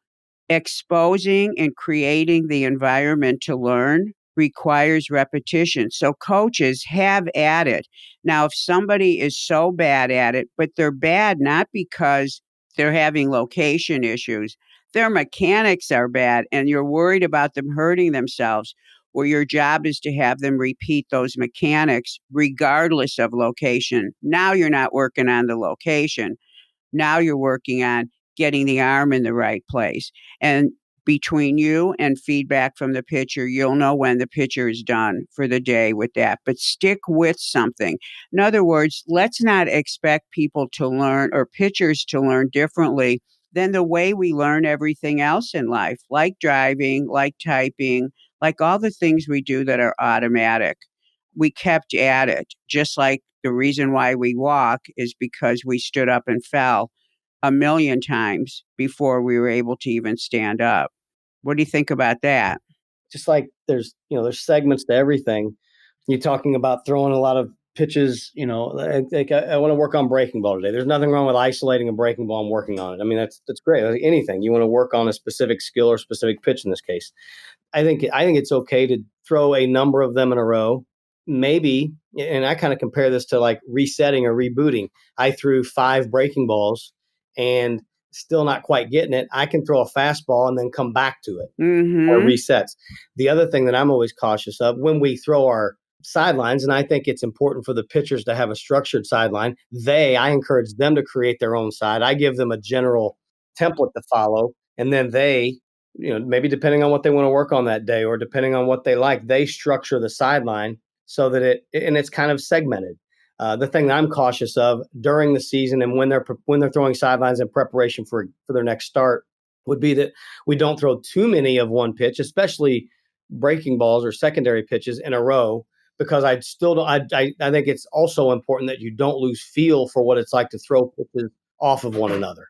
exposing and creating the environment to learn requires repetition. So coaches have at it. Now, if somebody is so bad at it, but they're bad not because they're having location issues, their mechanics are bad and you're worried about them hurting themselves, well, your job is to have them repeat those mechanics regardless of location. Now you're not working on the location. Now you're working on getting the arm in the right place. And between you and feedback from the pitcher, you'll know when the pitcher is done for the day with that. But stick with something. In other words, let's not expect people to learn or pitchers to learn differently than the way we learn everything else in life, like driving, like typing, like all the things we do that are automatic. We kept at it, just like the reason why we walk is because we stood up and fell a million times before we were able to even stand up. What do you think about that? Just like there's segments to everything. You're talking about throwing a lot of pitches, I want to work on breaking ball today. There's nothing wrong with isolating a breaking ball and working on it. I mean, that's great. Like anything, you want to work on a specific skill or specific pitch in this case. I think it's okay to throw a number of them in a row. Maybe, and I kind of compare this to like resetting or rebooting. I threw 5 breaking balls and still not quite getting it. I can throw a fastball and then come back to it or resets. The other thing that I'm always cautious of when we throw our sidelines, and I think it's important for the pitchers to have a structured sideline. I encourage them to create their own side. I give them a general template to follow, and then they, maybe depending on what they want to work on that day or depending on what they like, they structure the sideline so that it's kind of segmented. The thing that I'm cautious of during the season and when they're throwing sidelines in preparation for their next start would be that we don't throw too many of one pitch, especially breaking balls or secondary pitches in a row, because I still don't. I think it's also important that you don't lose feel for what it's like to throw pitches off of one another.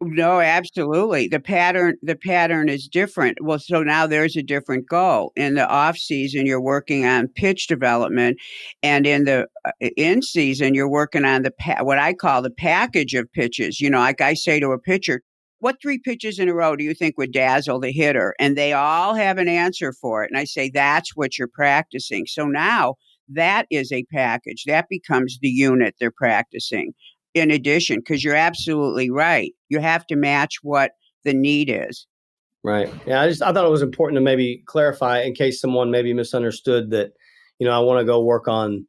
No, absolutely. The pattern is different. Well, so now there's a different goal. In the off season, you're working on pitch development, and in the in season, you're working on what I call the package of pitches. Like I say to a pitcher, "What three pitches in a row do you think would dazzle the hitter?" And they all have an answer for it. And I say, "That's what you're practicing." So now that is a package. That becomes the unit they're practicing in addition, because you're absolutely right. You have to match what the need is. Right. Yeah. I thought it was important to maybe clarify in case someone maybe misunderstood that, I want to go work on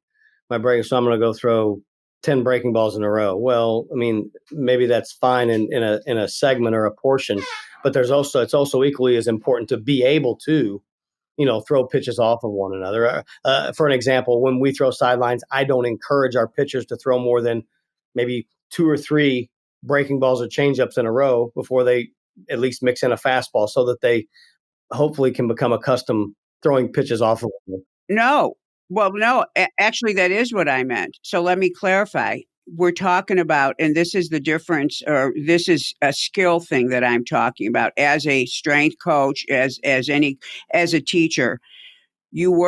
my breaking. So I'm going to go throw 10 breaking balls in a row. Well, I mean, maybe that's fine in a segment or a portion, but it's also equally as important to be able to, throw pitches off of one another. For an example, when we throw sidelines, I don't encourage our pitchers to throw more than maybe two or three breaking balls or changeups in a row before they at least mix in a fastball so that they hopefully can become accustomed throwing pitches off of them. No. Well, no, actually, that is what I meant. So let me clarify. We're talking about, and this is the difference, or this is a skill thing that I'm talking about as a strength coach, as a teacher. You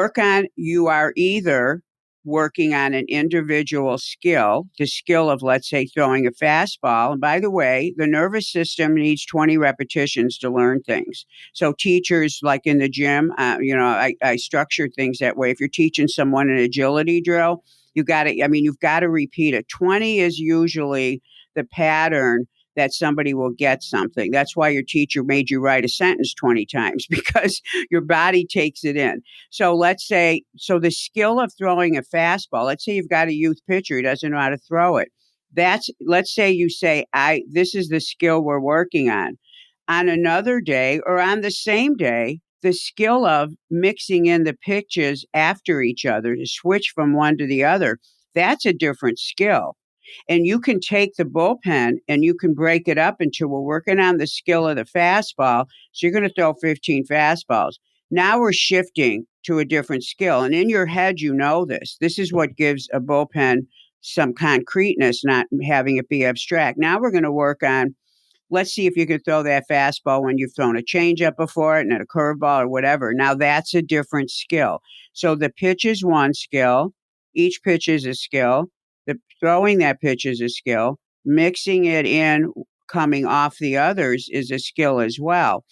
are either working on an individual skill, the skill of, let's say, throwing a fastball. And by the way, the nervous system needs 20 repetitions to learn things. So teachers, like in the gym, I structure things that way. If you're teaching someone an agility drill, you've got to repeat it. 20 is usually the pattern that somebody will get something. That's why your teacher made you write a sentence 20 times, because your body takes it in. So the skill of throwing a fastball, let's say you've got a youth pitcher who doesn't know how to throw it. Let's say you say, this is the skill we're working on. On another day or on the same day, the skill of mixing in the pitches after each other to switch from one to the other, that's a different skill. And you can take the bullpen and you can break it up into, we're working on the skill of the fastball. So you're going to throw 15 fastballs. Now we're shifting to a different skill. And in your head, you know this. This is what gives a bullpen some concreteness, not having it be abstract. Now we're going to work on, let's see if you can throw that fastball when you've thrown a changeup before it and a curveball or whatever. Now that's a different skill. So the pitch is one skill. Each pitch is a skill. The throwing that pitch is a skill. Mixing it in, coming off the others is a skill as well,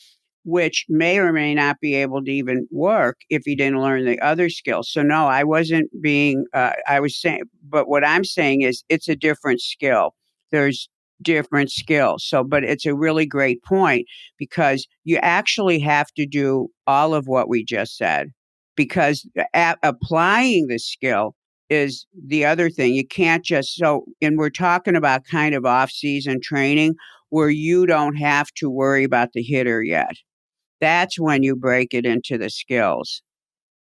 which may or may not be able to even work if you didn't learn the other skills. So no, I wasn't being, I was saying, but what I'm saying is it's a different skill. There's different skills. So, but it's a really great point, because you actually have to do all of what we just said, because applying the skill is the other thing. You can't and we're talking about kind of off-season training where you don't have to worry about the hitter yet. That's when you break it into the skills.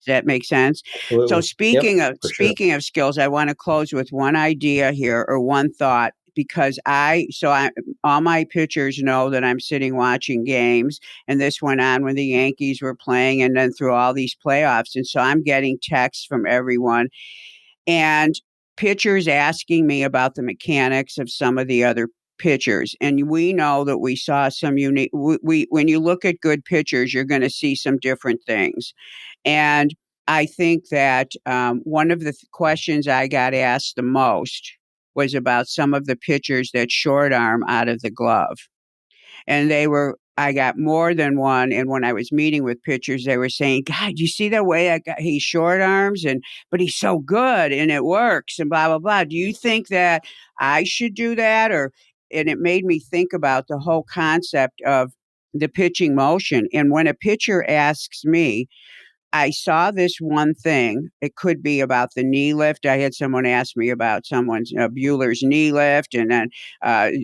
Does that make sense? So Absolutely. Yep, for sure. speaking of skills, I want to close with one idea here, or one thought, because all my pitchers know that I'm sitting watching games, and this went on when the Yankees were playing and then through all these playoffs. And so I'm getting texts from everyone and pitchers asking me about the mechanics of some of the other pitchers. And we know that we saw some unique, when you look at good pitchers, you're going to see some different things. And I think that one of the questions I got asked the most was about some of the pitchers that short arm out of the glove. And I got more than one. And when I was meeting with pitchers, they were saying, God, you see the way he short arms, but he's so good and it works and blah, blah, blah. Do you think that I should do that? And it made me think about the whole concept of the pitching motion. And when a pitcher asks me, I saw this one thing. It could be about the knee lift. I had someone ask me about someone's Bueller's knee lift, and then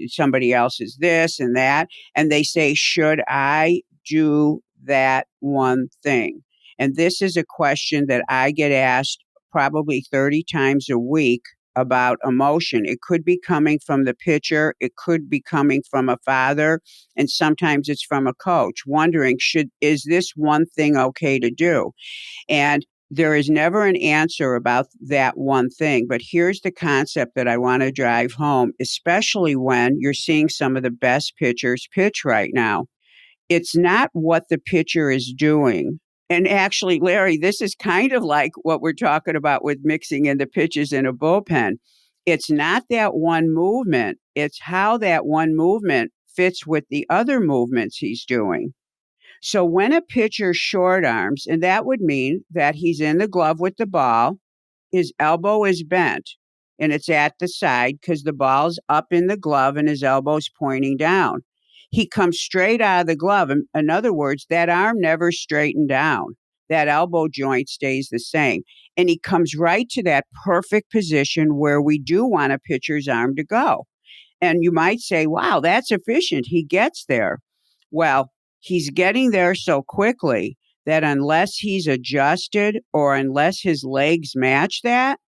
somebody else's this and that. And they say, should I do that one thing? And this is a question that I get asked probably 30 times a week about emotion. It could be coming from the pitcher, it could be coming from a father, and sometimes it's from a coach wondering, is this one thing okay to do? And there is never an answer about that one thing. But here's the concept that I want to drive home, especially when you're seeing some of the best pitchers pitch right now. It's not what the pitcher is doing. And actually, Larry, this is kind of like what we're talking about with mixing in the pitches in a bullpen. It's not that one movement, it's how that one movement fits with the other movements he's doing. So when a pitcher short arms, and that would mean that he's in the glove with the ball, his elbow is bent and it's at the side because the ball's up in the glove and his elbow's pointing down. He comes straight out of the glove. In other words, that arm never straightened down. That elbow joint stays the same. And he comes right to that perfect position where we do want a pitcher's arm to go. And you might say, wow, that's efficient. He gets there. Well, he's getting there so quickly that unless he's adjusted or unless his legs match that,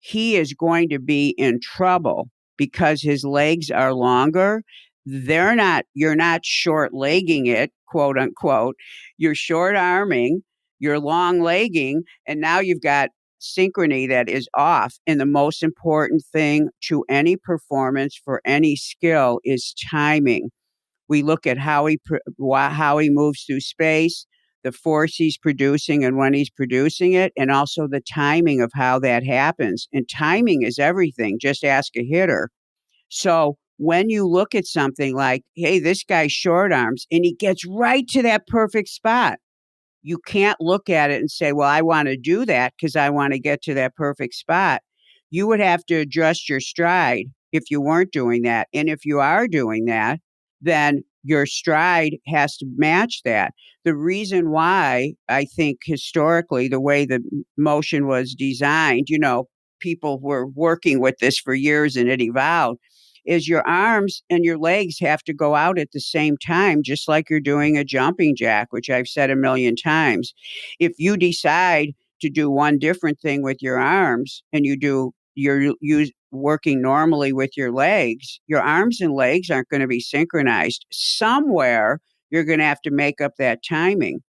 he is going to be in trouble because his legs are longer. You're not short legging it, quote unquote. You're short arming, you're long legging, and now you've got synchrony that is off. And the most important thing to any performance for any skill is timing. We look at how he moves through space, the force he's producing and when he's producing it, and also the timing of how that happens. And timing is everything. Just ask a hitter. So when you look at something like, hey, this guy's short arms and he gets right to that perfect spot, you can't look at it and say, well, I want to do that because I want to get to that perfect spot. You would have to adjust your stride if you weren't doing that. And if you are doing that, then your stride has to match that. The reason why I think historically the way the motion was designed, people were working with this for years and it evolved, is your arms and your legs have to go out at the same time, just like you're doing a jumping jack, which I've said a million times. If you decide to do one different thing with your arms and you're working normally with your arms and legs aren't going to be synchronized. Somewhere you're going to have to make up that timing.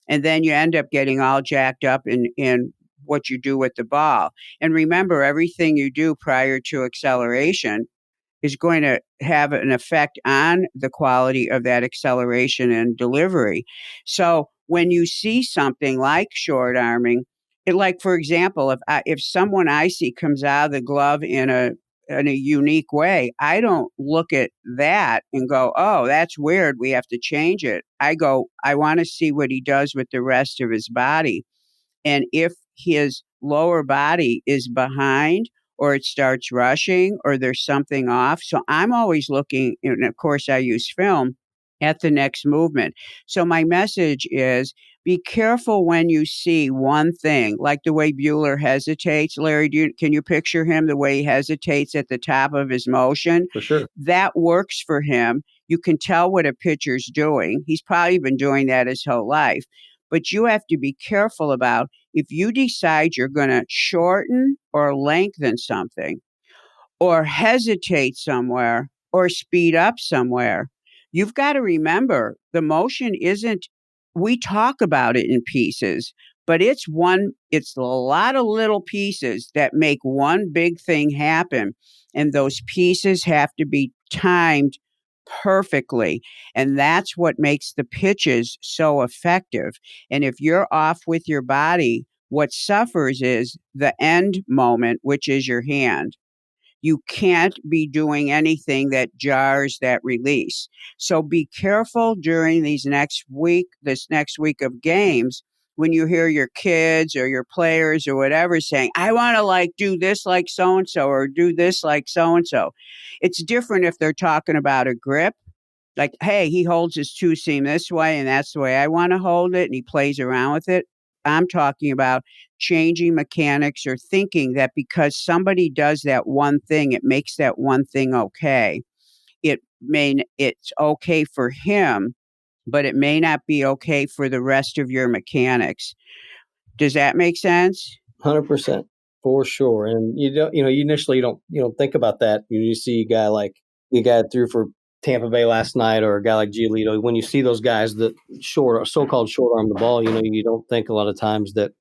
And then you end up getting all jacked up in what you do with the ball. And remember, everything you do prior to acceleration is going to have an effect on the quality of that acceleration and delivery. So when you see something like short arming, like for example, if someone I see comes out of the glove in a unique way, I don't look at that and go, oh, that's weird, we have to change it. I go, I want to see what he does with the rest of his body. And if his lower body is behind or it starts rushing or there's something off. So I'm always looking, and of course I use film, at the next movement. So my message is be careful when you see one thing, like the way Bueller hesitates. Larry, can you picture him the way he hesitates at the top of his motion? For sure. That works for him. You can tell what a pitcher's doing. He's probably been doing that his whole life. But you have to be careful about if you decide you're going to shorten or lengthen something or hesitate somewhere or speed up somewhere, you've got to remember the motion we talk about it in pieces, but it's a lot of little pieces that make one big thing happen. And those pieces have to be timed perfectly. And that's what makes the pitches so effective. And if you're off with your body, what suffers is the end moment, which is your hand. You can't be doing anything that jars that release. So be careful during this next week of games, when you hear your kids or your players or whatever saying, I want to do this like so-and-so or do this like so-and-so. It's different if they're talking about a grip. Like, hey, he holds his two seam this way and that's the way I want to hold it. And he plays around with it. I'm talking about changing mechanics or thinking that because somebody does that one thing, it makes that one thing okay. It's okay for him, but it may not be okay for the rest of your mechanics. Does that make sense? 100%. For sure. And you initially you don't think about that. You see a guy like the guy that threw for Tampa Bay last night, or a guy like Giolito. When you see those guys that so-called short arm the ball, you don't think a lot of times that,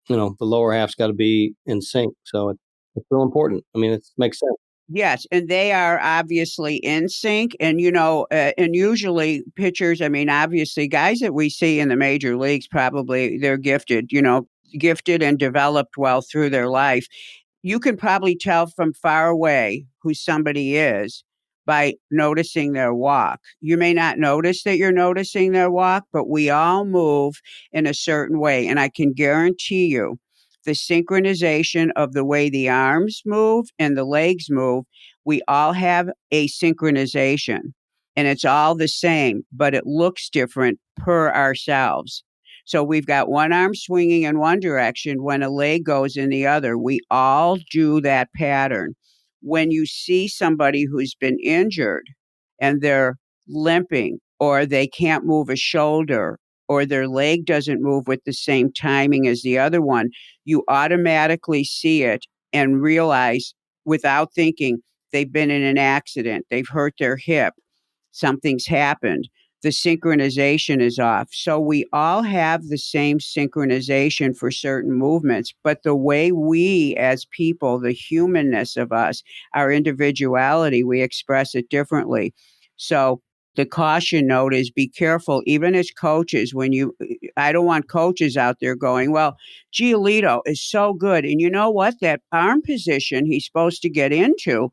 the lower half's got to be in sync. So it's real important. I mean, it makes sense. Yes, and they are obviously in sync. And, and usually pitchers, I mean, obviously, guys that we see in the major leagues, probably they're gifted, gifted and developed well through their life. You can probably tell from far away who somebody is by noticing their walk. You may not notice that you're noticing their walk, but we all move in a certain way. And I can guarantee you the synchronization of the way the arms move and the legs move, we all have a synchronization. And it's all the same, but it looks different per ourselves. So we've got one arm swinging in one direction when a leg goes in the other. We all do that pattern. When you see somebody who's been injured and they're limping, or they can't move a shoulder, or their leg doesn't move with the same timing as the other one, you automatically see it and realize without thinking they've been in an accident, they've hurt their hip, something's happened. The synchronization is off. So we all have the same synchronization for certain movements, but the way we as people, the humanness of us, our individuality, we express it differently. So the caution note is be careful, even as coaches, I don't want coaches out there going, well, Giolito is so good. And you know what? That arm position he's supposed to get into,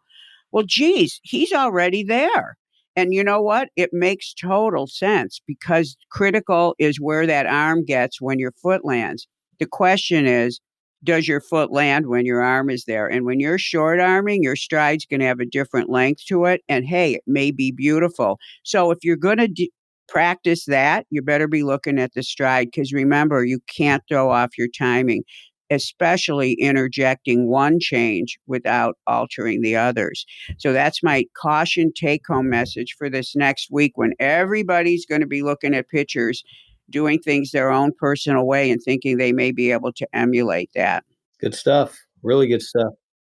well, geez, he's already there. And you know what? It makes total sense, because critical is where that arm gets when your foot lands. The question is, does your foot land when your arm is there? And when you're short arming, your stride's going to have a different length to it. And hey, it may be beautiful. So if you're going to practice that, you better be looking at the stride, because remember, you can't throw off your timing, especially interjecting one change without altering the others. So that's my caution take-home message for this next week, when everybody's going to be looking at pitchers doing things their own personal way and thinking they may be able to emulate that. Good stuff. Really good stuff.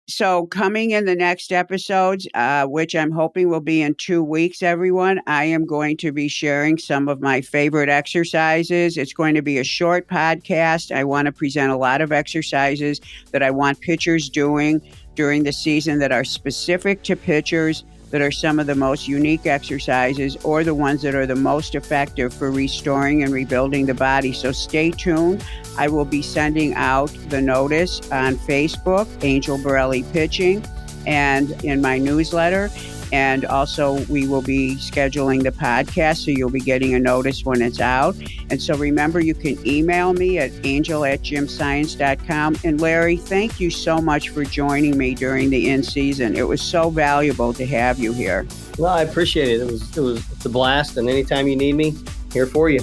So coming in the next episodes, which I'm hoping will be in 2 weeks, everyone, I am going to be sharing some of my favorite exercises. It's going to be a short podcast. I want to present a lot of exercises that I want pitchers doing during the season that are specific to pitchers, that are some of the most unique exercises, or the ones that are the most effective for restoring and rebuilding the body. So stay tuned. I will be sending out the notice on Facebook, Angel Borrelli Pitching, and in my newsletter. And also we will be scheduling the podcast, so you'll be getting a notice when it's out. And so remember, you can email me at angel@gymscience.com. And Larry, thank you so much for joining me during the in-season. It was so valuable to have you here. Well, I appreciate it. It's a blast. And anytime you need me, here for you.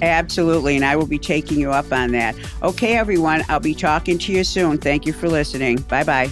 Absolutely. And I will be taking you up on that. Okay, everyone, I'll be talking to you soon. Thank you for listening. Bye-bye.